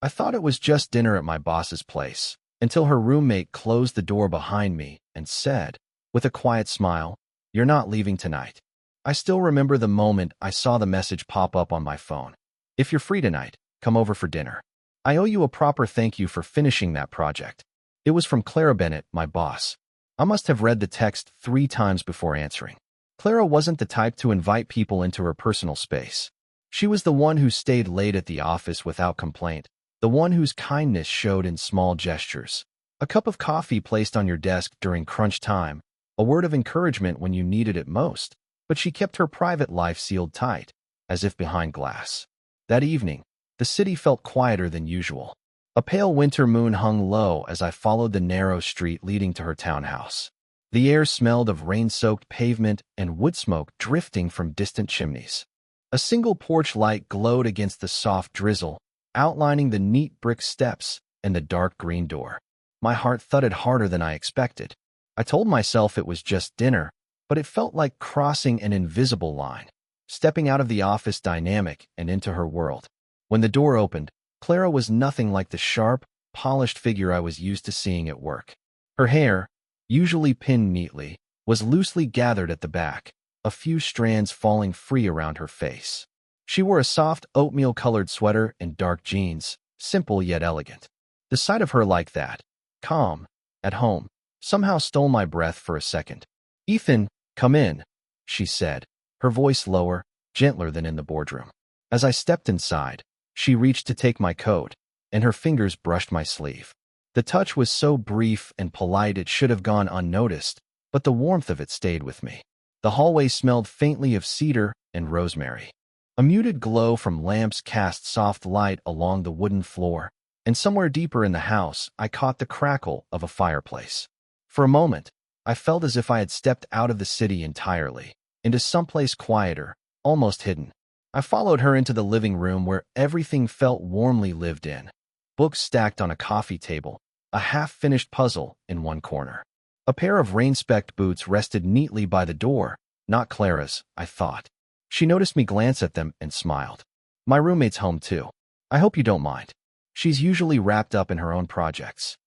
I thought it was just dinner at my boss's place, until her roommate closed the door behind me and said, with a quiet smile, "You're not leaving tonight." I still remember the moment I saw the message pop up on my phone. "If you're free tonight, come over for dinner. I owe you a proper thank you for finishing that project." It was from Clara Bennett, my boss. I must have read the text 3 times before answering. Clara wasn't the type to invite people into her personal space. She was the one who stayed late at the office without complaint, the one whose kindness showed in small gestures. A cup of coffee placed on your desk during crunch time, a word of encouragement when you needed it most, but she kept her private life sealed tight, as if behind glass. That evening, the city felt quieter than usual. A pale winter moon hung low as I followed the narrow street leading to her townhouse. The air smelled of rain-soaked pavement and wood smoke drifting from distant chimneys. A single porch light glowed against the soft drizzle, outlining the neat brick steps and the dark green door. My heart thudded harder than I expected. I told myself it was just dinner, but it felt like crossing an invisible line, stepping out of the office dynamic and into her world. When the door opened, Clara was nothing like the sharp, polished figure I was used to seeing at work. Her hair, usually pinned neatly, was loosely gathered at the back, a few strands falling free around her face. She wore a soft oatmeal-colored sweater and dark jeans, simple yet elegant. The sight of her like that, calm, at home, somehow stole my breath for a second. "Ethan, come in," she said, her voice lower, gentler than in the boardroom. As I stepped inside, she reached to take my coat, and her fingers brushed my sleeve. The touch was so brief and polite it should have gone unnoticed, but the warmth of it stayed with me. The hallway smelled faintly of cedar and rosemary. A muted glow from lamps cast soft light along the wooden floor, and somewhere deeper in the house I caught the crackle of a fireplace. For a moment, I felt as if I had stepped out of the city entirely, into someplace quieter, almost hidden. I followed her into the living room where everything felt warmly lived in. Books stacked on a coffee table, a half-finished puzzle in one corner. A pair of rain-specked boots rested neatly by the door, not Clara's, I thought. She noticed me glance at them and smiled. "My roommate's home too. I hope you don't mind. She's usually wrapped up in her own projects."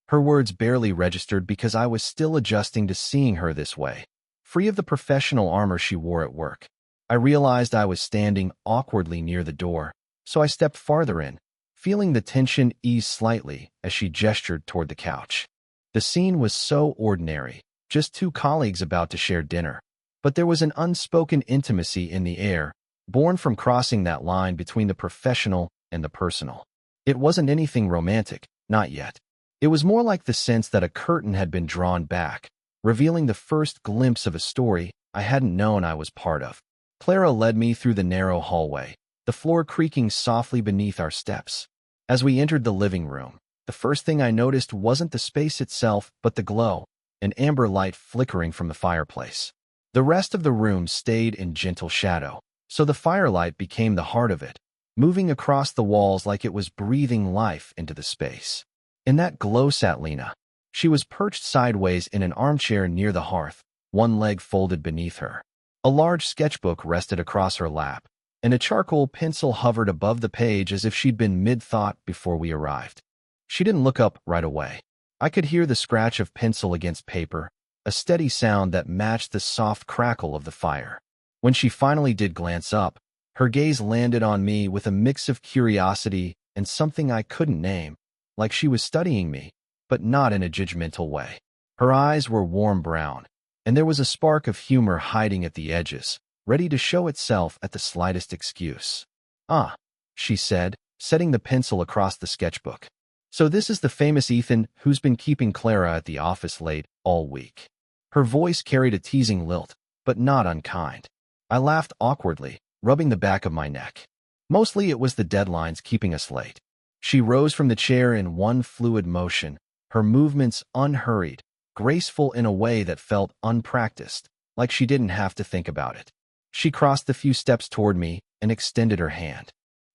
Her words barely registered because I was still adjusting to seeing her this way, free of the professional armor she wore at work. I realized I was standing awkwardly near the door, so I stepped farther in, feeling the tension ease slightly as she gestured toward the couch. The scene was so ordinary, just 2 colleagues about to share dinner, but there was an unspoken intimacy in the air, born from crossing that line between the professional and the personal. It wasn't anything romantic, not yet. It was more like the sense that a curtain had been drawn back, revealing the first glimpse of a story I hadn't known I was part of. Clara led me through the narrow hallway, the floor creaking softly beneath our steps. As we entered the living room, the first thing I noticed wasn't the space itself, but the glow, an amber light flickering from the fireplace. The rest of the room stayed in gentle shadow, so the firelight became the heart of it, moving across the walls like it was breathing life into the space. In that glow sat Lena. She was perched sideways in an armchair near the hearth, one leg folded beneath her. A large sketchbook rested across her lap, and a charcoal pencil hovered above the page as if she'd been mid-thought before we arrived. She didn't look up right away. I could hear the scratch of pencil against paper, a steady sound that matched the soft crackle of the fire. When she finally did glance up, her gaze landed on me with a mix of curiosity and something I couldn't name, like she was studying me, but not in a judgmental way. Her eyes were warm brown, and there was a spark of humor hiding at the edges, ready to show itself at the slightest excuse. "Ah," she said, setting the pencil across the sketchbook. "So this is the famous Ethan who's been keeping Clara at the office late all week." Her voice carried a teasing lilt, but not unkind. I laughed awkwardly, rubbing the back of my neck. Mostly it was the deadlines keeping us late. She rose from the chair in one fluid motion, her movements unhurried, graceful in a way that felt unpracticed, like she didn't have to think about it. She crossed a few steps toward me and extended her hand.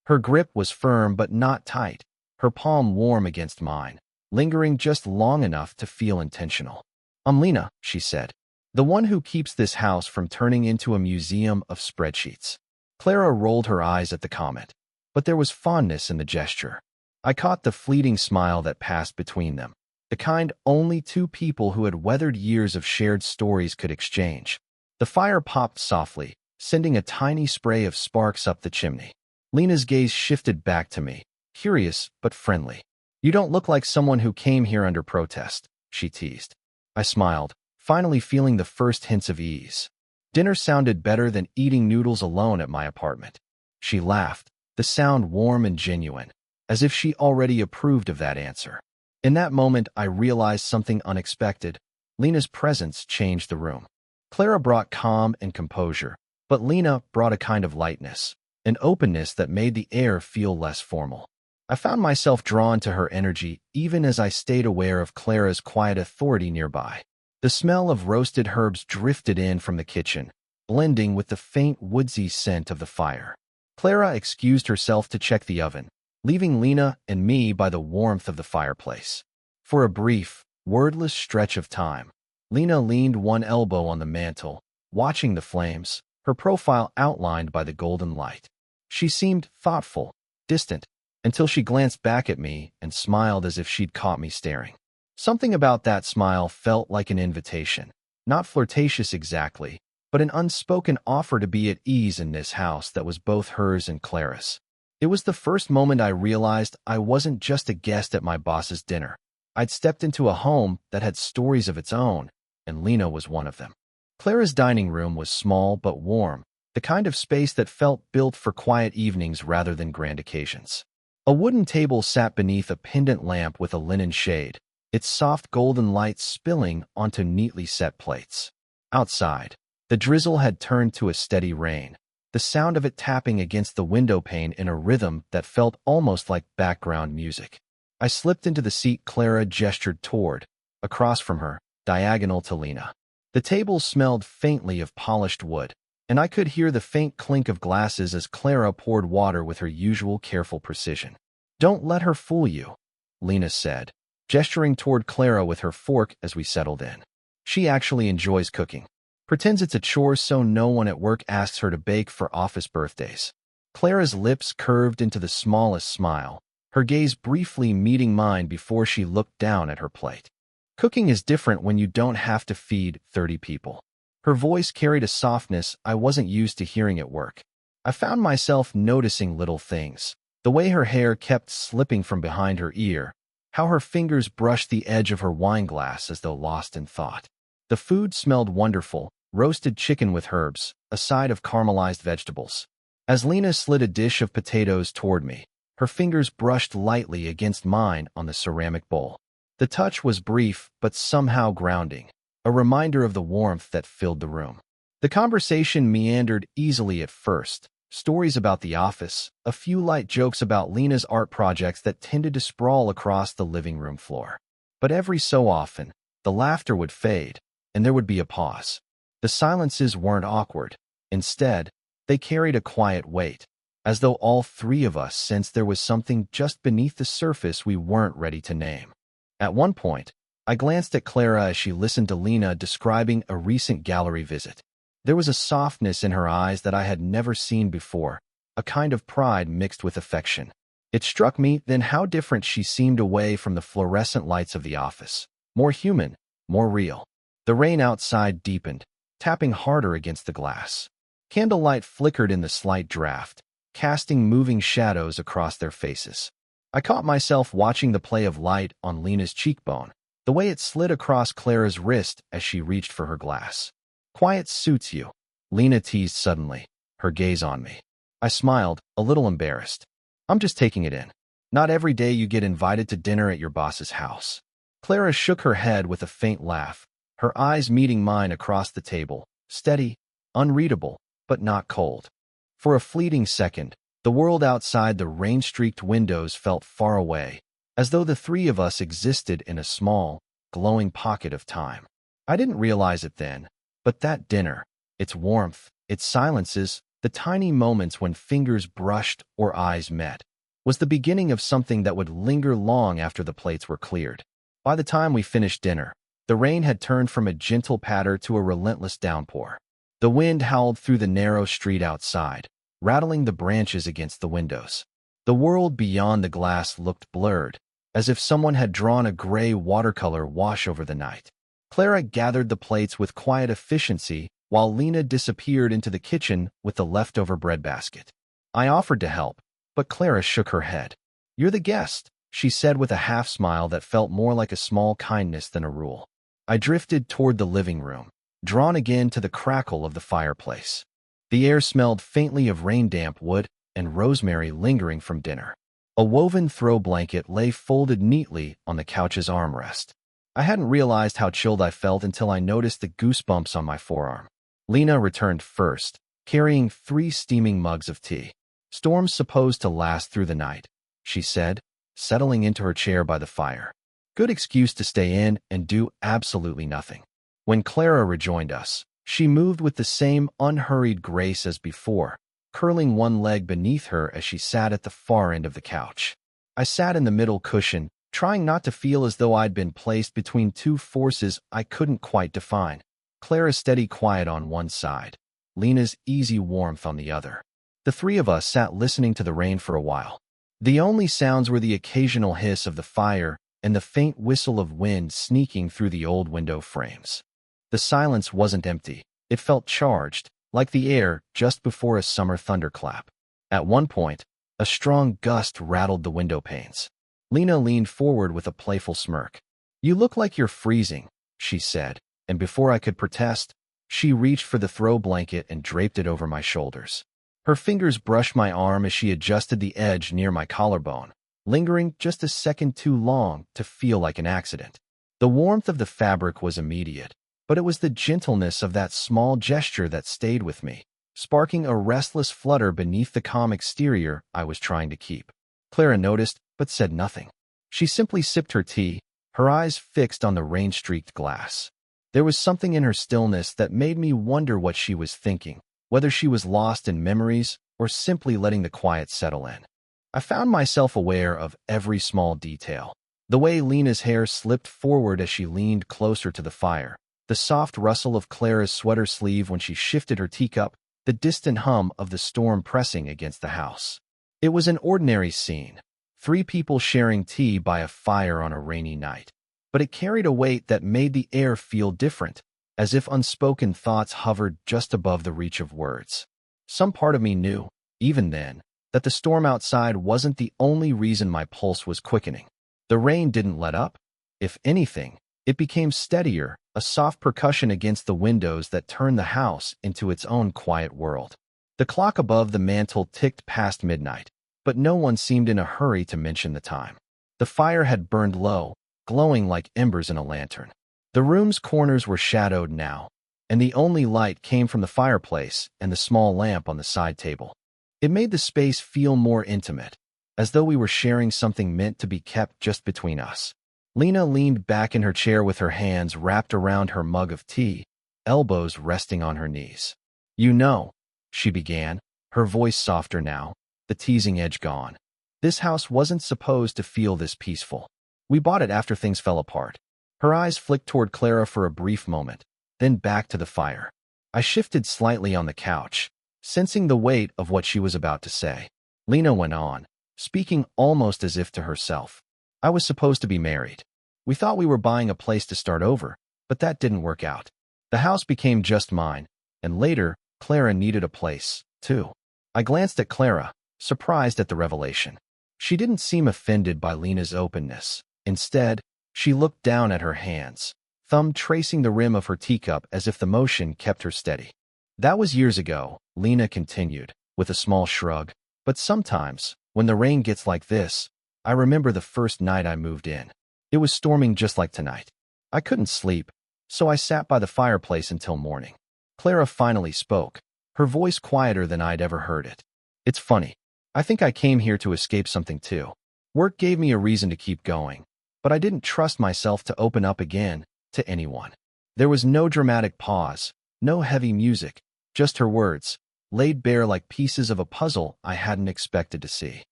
Her grip was firm but not tight, her palm warm against mine, lingering just long enough to feel intentional. "I'm Lena," she said, "the one who keeps this house from turning into a museum of spreadsheets." Clara rolled her eyes at the comment, but there was fondness in the gesture. I caught the fleeting smile that passed between them, the kind only two people who had weathered years of shared stories could exchange. The fire popped softly, sending a tiny spray of sparks up the chimney. Lena's gaze shifted back to me, curious but friendly. "You don't look like someone who came here under protest," she teased. I smiled, finally feeling the first hints of ease. Dinner sounded better than eating noodles alone at my apartment. She laughed, the sound warm and genuine, as if she already approved of that answer. In that moment, I realized something unexpected. Lena's presence changed the room. Clara brought calm and composure, but Lena brought a kind of lightness, an openness that made the air feel less formal. I found myself drawn to her energy even as I stayed aware of Clara's quiet authority nearby. The smell of roasted herbs drifted in from the kitchen, blending with the faint woodsy scent of the fire. Clara excused herself to check the oven, leaving Lena and me by the warmth of the fireplace. For a brief, wordless stretch of time, Lena leaned one elbow on the mantel, watching the flames, her profile outlined by the golden light. She seemed thoughtful, distant, until she glanced back at me and smiled as if she'd caught me staring. Something about that smile felt like an invitation, not flirtatious exactly, but an unspoken offer to be at ease in this house that was both hers and Clara's. It was the first moment I realized I wasn't just a guest at my boss's dinner. I'd stepped into a home that had stories of its own, and Lena was one of them. Clara's dining room was small but warm, the kind of space that felt built for quiet evenings rather than grand occasions. A wooden table sat beneath a pendant lamp with a linen shade, its soft golden light spilling onto neatly set plates. Outside, the drizzle had turned to a steady rain, the sound of it tapping against the window pane in a rhythm that felt almost like background music. I slipped into the seat Clara gestured toward, across from her, diagonal to Lena. The table smelled faintly of polished wood, and I could hear the faint clink of glasses as Clara poured water with her usual careful precision. "Don't let her fool you," Lena said, gesturing toward Clara with her fork as we settled in. "She actually enjoys cooking. Pretends it's a chore so no one at work asks her to bake for office birthdays." Clara's lips curved into the smallest smile, her gaze briefly meeting mine before she looked down at her plate. "Cooking is different when you don't have to feed 30 people. Her voice carried a softness I wasn't used to hearing at work. I found myself noticing little things, the way her hair kept slipping from behind her ear, how her fingers brushed the edge of her wine glass as though lost in thought. The food smelled wonderful, roasted chicken with herbs, a side of caramelized vegetables. As Lena slid a dish of potatoes toward me, her fingers brushed lightly against mine on the ceramic bowl. The touch was brief but somehow grounding, a reminder of the warmth that filled the room. The conversation meandered easily at first, stories about the office, a few light jokes about Lena's art projects that tended to sprawl across the living room floor. But every so often, the laughter would fade, and there would be a pause. The silences weren't awkward. Instead, they carried a quiet weight, as though all three of us sensed there was something just beneath the surface we weren't ready to name. At one point, I glanced at Clara as she listened to Lena describing a recent gallery visit. There was a softness in her eyes that I had never seen before, a kind of pride mixed with affection. It struck me then how different she seemed away from the fluorescent lights of the office. More human, more real. The rain outside deepened, tapping harder against the glass. Candlelight flickered in the slight draft, casting moving shadows across their faces. I caught myself watching the play of light on Lena's cheekbone, the way it slid across Clara's wrist as she reached for her glass. "Quiet suits you," Lena teased suddenly, her gaze on me. I smiled, a little embarrassed. "I'm just taking it in. Not every day you get invited to dinner at your boss's house." Clara shook her head with a faint laugh, her eyes meeting mine across the table, steady, unreadable, but not cold. For a fleeting second, the world outside the rain-streaked windows felt far away, as though the three of us existed in a small, glowing pocket of time. I didn't realize it then, but that dinner, its warmth, its silences, the tiny moments when fingers brushed or eyes met, was the beginning of something that would linger long after the plates were cleared. By the time we finished dinner, the rain had turned from a gentle patter to a relentless downpour. The wind howled through the narrow street outside, rattling the branches against the windows. The world beyond the glass looked blurred, as if someone had drawn a gray watercolor wash over the night. Clara gathered the plates with quiet efficiency while Lena disappeared into the kitchen with the leftover breadbasket. I offered to help, but Clara shook her head. "You're the guest," she said with a half-smile that felt more like a small kindness than a rule. I drifted toward the living room, drawn again to the crackle of the fireplace. The air smelled faintly of rain-damp wood and rosemary lingering from dinner. A woven throw blanket lay folded neatly on the couch's armrest. I hadn't realized how chilled I felt until I noticed the goosebumps on my forearm. Lena returned first, carrying 3 steaming mugs of tea. "Storm's supposed to last through the night," she said, settling into her chair by the fire. "Good excuse to stay in and do absolutely nothing." When Clara rejoined us, she moved with the same unhurried grace as before, curling one leg beneath her as she sat at the far end of the couch. I sat in the middle cushion, trying not to feel as though I'd been placed between 2 forces I couldn't quite define. Clara's steady quiet on one side, Lena's easy warmth on the other. The 3 of us sat listening to the rain for a while. The only sounds were the occasional hiss of the fire and the faint whistle of wind sneaking through the old window frames. The silence wasn't empty. It felt charged, like the air just before a summer thunderclap. At one point, a strong gust rattled the window panes. Lena leaned forward with a playful smirk. "You look like you're freezing," she said, and before I could protest, she reached for the throw blanket and draped it over my shoulders. Her fingers brushed my arm as she adjusted the edge near my collarbone, lingering just a second too long to feel like an accident. The warmth of the fabric was immediate, but it was the gentleness of that small gesture that stayed with me, sparking a restless flutter beneath the calm exterior I was trying to keep. Clara noticed, but said nothing. She simply sipped her tea, her eyes fixed on the rain-streaked glass. There was something in her stillness that made me wonder what she was thinking, whether she was lost in memories or simply letting the quiet settle in. I found myself aware of every small detail. The way Lena's hair slipped forward as she leaned closer to the fire, the soft rustle of Clara's sweater sleeve when she shifted her teacup, the distant hum of the storm pressing against the house. It was an ordinary scene, 3 people sharing tea by a fire on a rainy night, but it carried a weight that made the air feel different, as if unspoken thoughts hovered just above the reach of words. Some part of me knew, even then, that the storm outside wasn't the only reason my pulse was quickening. The rain didn't let up. If anything, it became steadier, a soft percussion against the windows that turned the house into its own quiet world. The clock above the mantel ticked past midnight, but no one seemed in a hurry to mention the time. The fire had burned low, glowing like embers in a lantern. The room's corners were shadowed now, and the only light came from the fireplace and the small lamp on the side table. It made the space feel more intimate, as though we were sharing something meant to be kept just between us. Lena leaned back in her chair with her hands wrapped around her mug of tea, elbows resting on her knees. "You know," she began, her voice softer now, the teasing edge gone. "This house wasn't supposed to feel this peaceful. We bought it after things fell apart." Her eyes flicked toward Clara for a brief moment, then back to the fire. I shifted slightly on the couch, sensing the weight of what she was about to say. Lena went on, speaking almost as if to herself. "I was supposed to be married. We thought we were buying a place to start over, but that didn't work out. The house became just mine, and later, Clara needed a place, too." I glanced at Clara, surprised at the revelation. She didn't seem offended by Lena's openness. Instead, she looked down at her hands, thumb tracing the rim of her teacup as if the motion kept her steady. "That was years ago," Lena continued, with a small shrug. "But sometimes, when the rain gets like this, I remember the first night I moved in. It was storming just like tonight. I couldn't sleep, so I sat by the fireplace until morning." Clara finally spoke, her voice quieter than I'd ever heard it. "It's funny. I think I came here to escape something too. Work gave me a reason to keep going, but I didn't trust myself to open up again to anyone." There was no dramatic pause, no heavy music, just her words, laid bare like pieces of a puzzle I hadn't expected to see.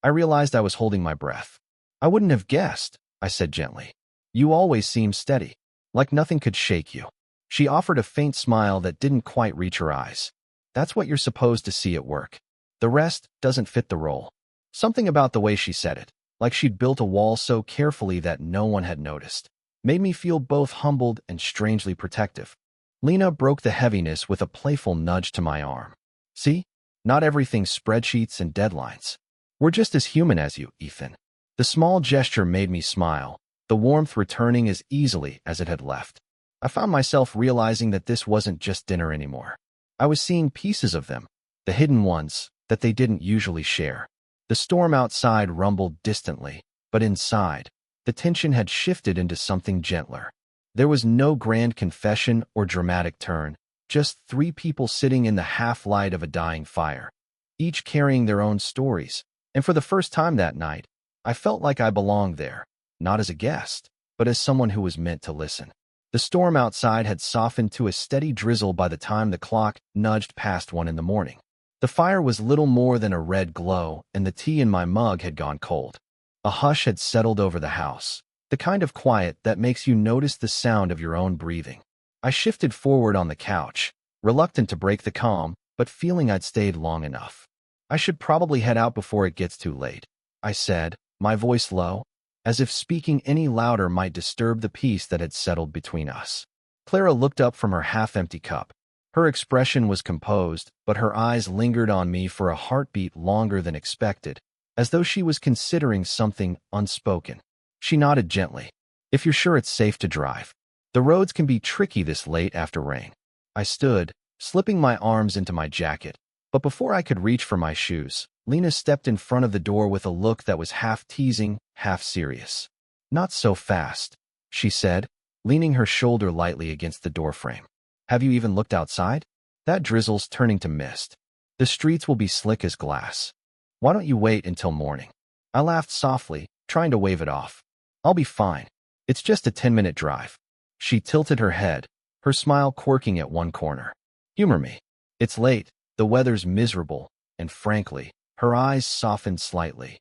I realized I was holding my breath. "I wouldn't have guessed," I said gently. "You always seem steady, like nothing could shake you." She offered a faint smile that didn't quite reach her eyes. "That's what you're supposed to see at work. The rest doesn't fit the role." Something about the way she said it, like she'd built a wall so carefully that no one had noticed, made me feel both humbled and strangely protective. Lena broke the heaviness with a playful nudge to my arm. See? Not everything's spreadsheets and deadlines. We're just as human as you, Ethan. The small gesture made me smile, the warmth returning as easily as it had left. I found myself realizing that this wasn't just dinner anymore. I was seeing pieces of them, the hidden ones that they didn't usually share. The storm outside rumbled distantly, but inside, the tension had shifted into something gentler. There was no grand confession or dramatic turn, just three people sitting in the half-light of a dying fire, each carrying their own stories, and for the first time that night, I felt like I belonged there, not as a guest, but as someone who was meant to listen. The storm outside had softened to a steady drizzle by the time the clock nudged past 1 in the morning. The fire was little more than a red glow, and the tea in my mug had gone cold. A hush had settled over the house, the kind of quiet that makes you notice the sound of your own breathing. I shifted forward on the couch, reluctant to break the calm, but feeling I'd stayed long enough. I should probably head out before it gets too late, I said, my voice low, as if speaking any louder might disturb the peace that had settled between us. Clara looked up from her half-empty cup. Her expression was composed, but her eyes lingered on me for a heartbeat longer than expected, as though she was considering something unspoken. She nodded gently. If you're sure it's safe to drive. The roads can be tricky this late after rain. I stood, slipping my arms into my jacket, but before I could reach for my shoes, Lena stepped in front of the door with a look that was half teasing, half serious. Not so fast, she said, leaning her shoulder lightly against the doorframe. Have you even looked outside? That drizzle's turning to mist. The streets will be slick as glass. Why don't you wait until morning? I laughed softly, trying to wave it off. I'll be fine. It's just a 10-minute drive. She tilted her head, her smile quirking at one corner. Humor me. It's late, the weather's miserable, and frankly, her eyes softened slightly.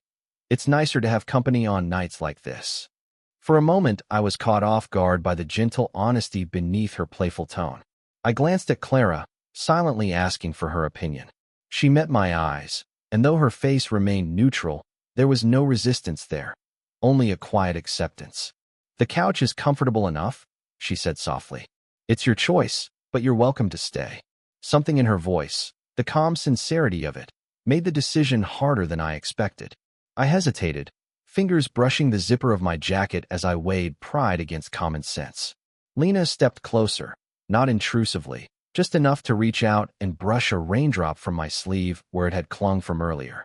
It's nicer to have company on nights like this. For a moment, I was caught off guard by the gentle honesty beneath her playful tone. I glanced at Clara, silently asking for her opinion. She met my eyes, and though her face remained neutral, there was no resistance there, only a quiet acceptance. The couch is comfortable enough, she said softly. It's your choice, but you're welcome to stay. Something in her voice, the calm sincerity of it, made the decision harder than I expected. I hesitated, fingers brushing the zipper of my jacket as I weighed pride against common sense. Lena stepped closer, not intrusively, just enough to reach out and brush a raindrop from my sleeve where it had clung from earlier.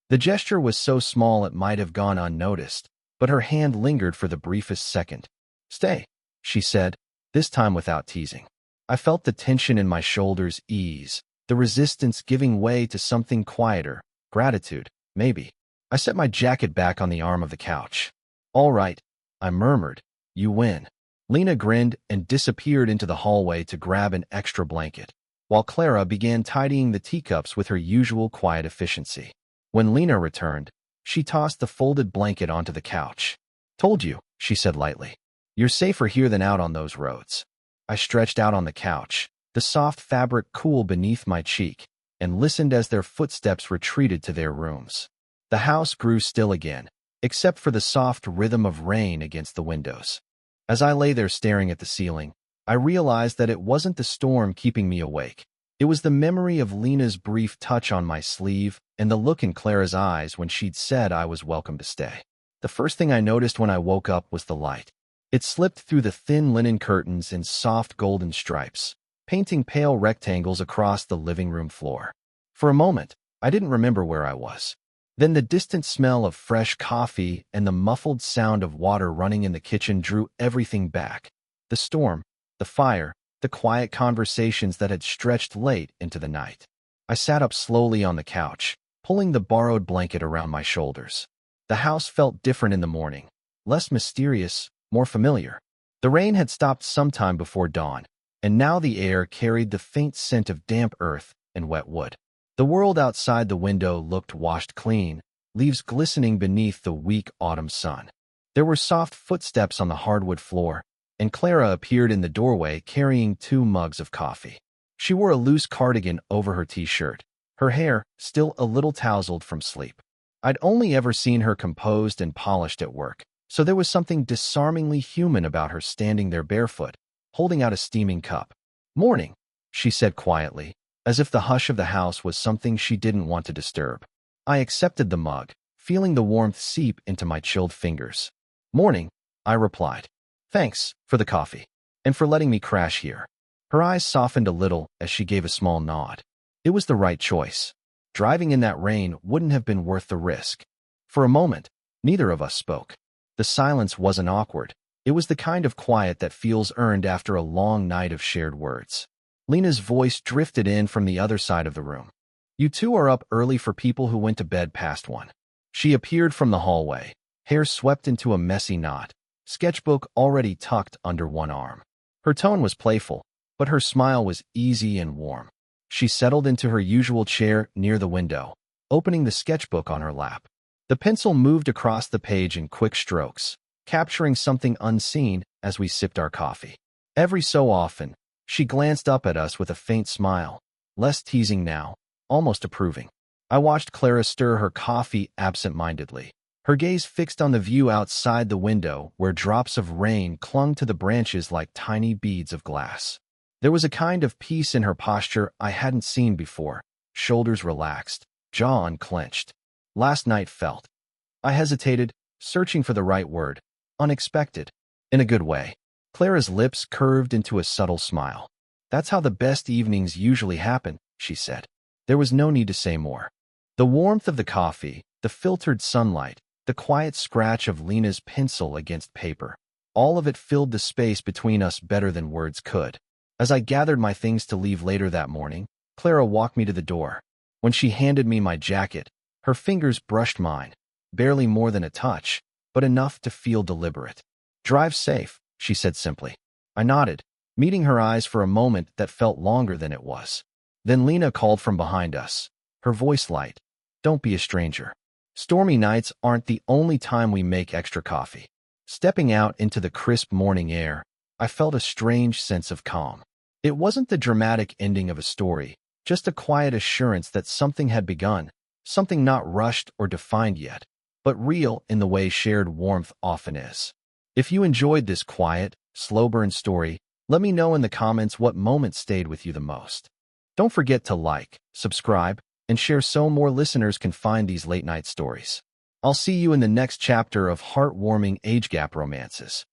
The gesture was so small it might have gone unnoticed, but her hand lingered for the briefest second. Stay, she said, this time without teasing. I felt the tension in my shoulders ease, the resistance giving way to something quieter, gratitude, maybe. I set my jacket back on the arm of the couch. All right, I murmured, you win. Lena grinned and disappeared into the hallway to grab an extra blanket, while Clara began tidying the teacups with her usual quiet efficiency. When Lena returned, she tossed the folded blanket onto the couch. Told you, she said lightly. You're safer here than out on those roads. I stretched out on the couch, the soft fabric cool beneath my cheek, and listened as their footsteps retreated to their rooms. The house grew still again, except for the soft rhythm of rain against the windows. As I lay there staring at the ceiling, I realized that it wasn't the storm keeping me awake. It was the memory of Lena's brief touch on my sleeve and the look in Clara's eyes when she'd said I was welcome to stay. The first thing I noticed when I woke up was the light. It slipped through the thin linen curtains in soft golden stripes, painting pale rectangles across the living room floor. For a moment, I didn't remember where I was. Then the distant smell of fresh coffee and the muffled sound of water running in the kitchen drew everything back. The storm, the fire, the quiet conversations that had stretched late into the night. I sat up slowly on the couch, pulling the borrowed blanket around my shoulders. The house felt different in the morning, less mysterious, more familiar. The rain had stopped sometime before dawn, and now the air carried the faint scent of damp earth and wet wood. The world outside the window looked washed clean, leaves glistening beneath the weak autumn sun. There were soft footsteps on the hardwood floor, and Clara appeared in the doorway carrying 2 mugs of coffee. She wore a loose cardigan over her t-shirt, her hair still a little tousled from sleep. I'd only ever seen her composed and polished at work, so there was something disarmingly human about her standing there barefoot, holding out a steaming cup. "Morning," she said quietly, as if the hush of the house was something she didn't want to disturb. I accepted the mug, feeling the warmth seep into my chilled fingers. "Morning," I replied. "Thanks for the coffee, and for letting me crash here." Her eyes softened a little as she gave a small nod. It was the right choice. Driving in that rain wouldn't have been worth the risk. For a moment, neither of us spoke. The silence wasn't awkward. It was the kind of quiet that feels earned after a long night of shared words. Lena's voice drifted in from the other side of the room. "You two are up early for people who went to bed past 1. She appeared from the hallway, hair swept into a messy knot, sketchbook already tucked under one arm. Her tone was playful, but her smile was easy and warm. She settled into her usual chair near the window, opening the sketchbook on her lap. The pencil moved across the page in quick strokes, capturing something unseen as we sipped our coffee. Every so often, she glanced up at us with a faint smile, less teasing now, almost approving. I watched Clara stir her coffee absent-mindedly, her gaze fixed on the view outside the window where drops of rain clung to the branches like tiny beads of glass. There was a kind of peace in her posture I hadn't seen before, shoulders relaxed, jaw unclenched. Last night felt. I hesitated, searching for the right word. Unexpected. In a good way. Clara's lips curved into a subtle smile. "That's how the best evenings usually happen," she said. There was no need to say more. The warmth of the coffee, the filtered sunlight, the quiet scratch of Lena's pencil against paper, all of it filled the space between us better than words could. As I gathered my things to leave later that morning, Clara walked me to the door. When she handed me my jacket, her fingers brushed mine, barely more than a touch, but enough to feel deliberate. "Drive safe," she said simply. I nodded, meeting her eyes for a moment that felt longer than it was. Then Lena called from behind us, her voice light. "Don't be a stranger. Stormy nights aren't the only time we make extra coffee." Stepping out into the crisp morning air, I felt a strange sense of calm. It wasn't the dramatic ending of a story, just a quiet assurance that something had begun, something not rushed or defined yet, but real in the way shared warmth often is. If you enjoyed this quiet, slow-burn story, let me know in the comments what moment stayed with you the most. Don't forget to like, subscribe, and share so more listeners can find these late-night stories. I'll see you in the next chapter of heartwarming age gap romances.